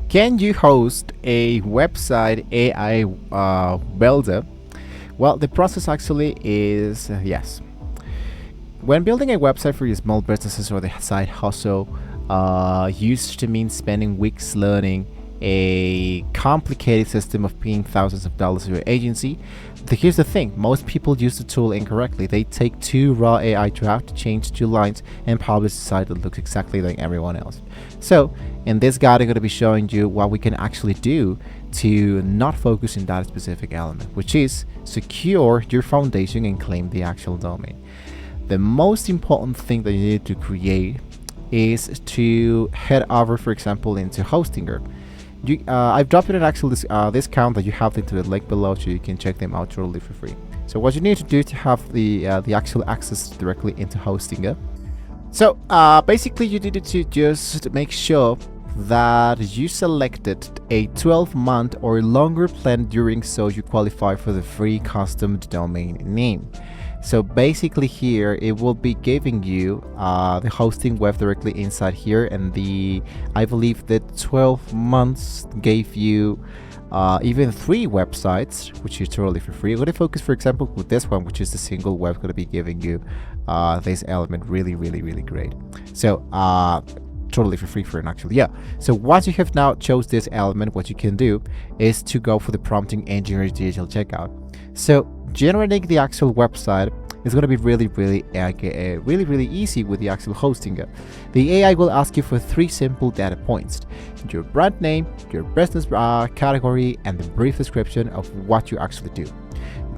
Can you host a website AI builder? Well, the process actually is yes. When building a website for your small businesses or the side hustle, used to mean spending weeks learning a complicated system of paying thousands of dollars to your agency. Here's the thing, most people use the tool incorrectly. They take two raw AI drafts, change two lines, and publish a site that looks exactly like everyone else. So, in this guide, I'm going to be showing you what we can actually do to not focus in that specific element, which is secure your foundation and claim the actual domain. The most important thing that you need to create is to head over, for example, into Hostinger. I've dropped an actual discount that you have into the link below, so you can check them out totally for free. So what you need to do to have the actual access directly into Hostinger. So basically, you needed to just make sure that you selected a 12-month or longer plan. During so you qualify for the free custom domain name. So basically here it will be giving you the hosting web directly inside here, and I believe that 12 months gave you even 3 websites, which is totally for free. I'm going to focus, for example, with this one, which is the single web, going to be giving you this element really great. So totally for free for an actual so once you have now chose this element, what you can do is to go for the prompting and generate digital checkout. So generating the actual website is going to be really easy with the actual hosting. The AI will ask you for 3 simple data points: your brand name, your business category, and the brief description of what you actually do.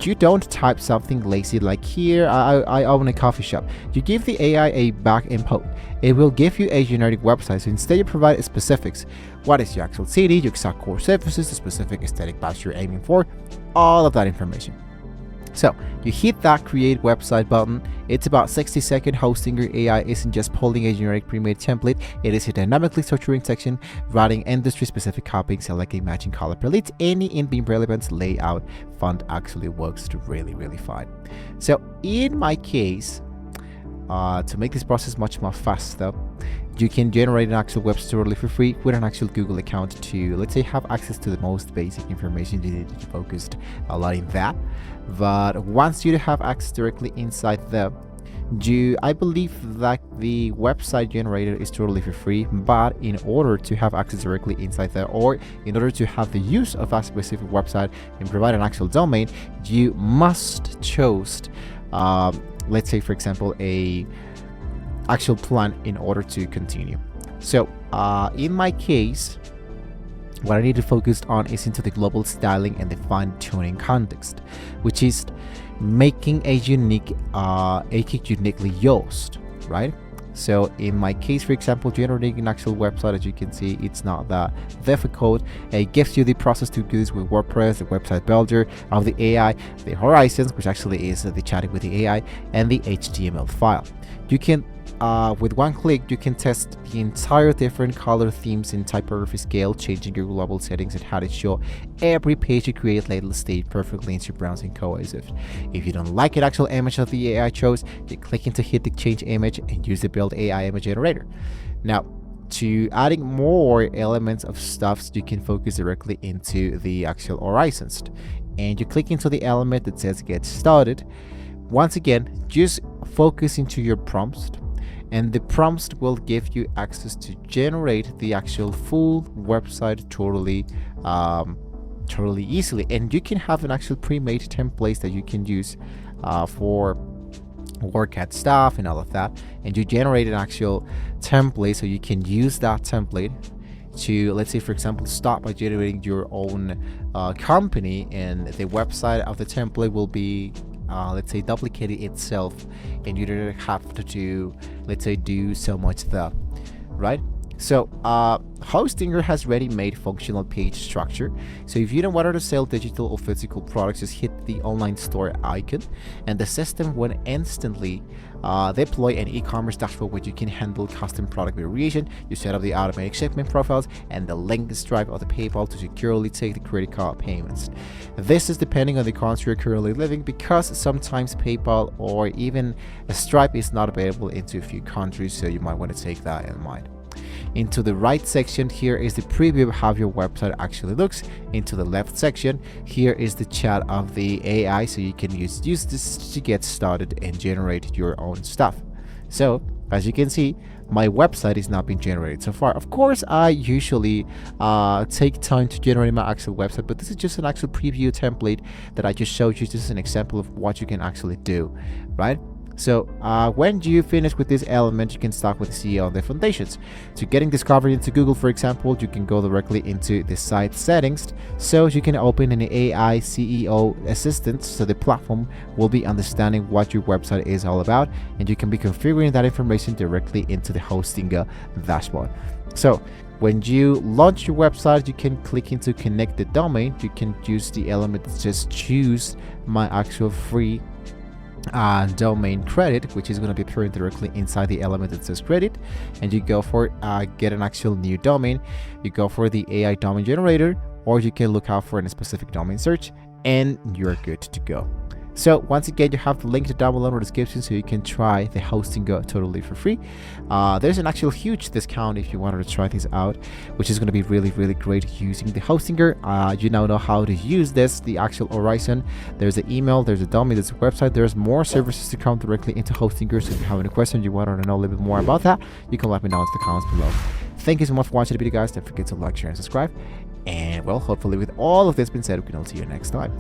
You don't type something lazy like here, I own a coffee shop. You give the AI a back input. It will give you a generic website, so instead you provide specifics. What is your actual city, your exact core services, the specific aesthetic badge you're aiming for, all of that information. So you hit that create website button. It's about 60-second. Hostinger AI isn't just pulling a generic pre-made template, it is a dynamically structuring section, writing industry specific copy, selecting matching color palettes, any in-beam relevance, layout, font actually works really fine. So in my case, to make this process much more faster, you can generate an actual website totally for free with an actual Google account to, let's say, have access to the most basic information. You need to focus a lot in that. But once you have access directly inside there, I believe that the website generator is totally for free, but in order to have access directly inside there, or in order to have the use of a specific website and provide an actual domain, you must choose let's say, for example, a actual plan in order to continue. So in my case, what I need to focus on is into the global styling and the fine-tuning context, which is making a uniquely yours, right? So in my case, for example, generating an actual website, as you can see, it's not that difficult. It gives you the process to do this with WordPress, the website builder of the AI, the horizons, which actually is the chatting with the AI, and the HTML file. You can with one click, you can test the entire different color themes in typography scale, changing your global settings and how to show every page you create later stay perfectly into browsing cohesive. If you don't like the actual image that the AI chose, you click into hit the change image and use the build AI image generator. Now, to adding more elements of stuff, you can focus directly into the actual horizons, and you click into the element that says get started. Once again, just focus into your prompts, and the prompts will give you access to generate the actual full website totally easily. And you can have an actual pre-made templates that you can use for WordCat stuff and all of that, and you generate an actual template, so you can use that template to, let's say, for example, start by generating your own company, and the website of the template will be let's say duplicated itself, and you don't have to do, let's say, do so much there, right? So Hostinger has ready-made functional page structure. So if you don't want to sell digital or physical products, just hit the online store icon, and the system will instantly deploy an e-commerce dashboard where you can handle custom product variation. You set up the automatic shipment profiles and the link Stripe or the PayPal to securely take the credit card payments. This is depending on the country you're currently living, because sometimes PayPal or even Stripe is not available into a few countries, so you might want to take that in mind. Into the right section, here is the preview of how your website actually looks. Into the left section, here is the chat of the AI, so you can use this to get started and generate your own stuff. So as you can see, my website is not being generated so far. Of course, I usually take time to generate my actual website, but this is just an actual preview template that I just showed you. This is an example of what you can actually do, right? So when you finish with this element, you can start with the CEO and the foundations. To getting discovered into Google, for example, you can go directly into the site settings. So you can open an AI CEO assistant, so the platform will be understanding what your website is all about, and you can be configuring that information directly into the Hostinger dashboard. So when you launch your website, you can click into connect the domain. You can use the element to just choose my actual free domain credit, which is going to be appearing directly inside the element that says credit, and you go for get an actual new domain. You go for the AI domain generator, or you can look out for a specific domain search, and you're good to go. So once again, you have the link to down below in the description, so you can try the Hostinger totally for free. There's an actual huge discount if you wanted to try this out, which is going to be really great using the Hostinger. You now know how to use this, the actual Horizon. There's an email, there's a domain, there's a website, there's more services to come directly into Hostinger. So if you have any questions, you want to know a little bit more about that, you can let me know in the comments below. Thank you so much for watching the video, guys. Don't forget to like, share, and subscribe. And well, hopefully with all of this being said, we can all see you next time.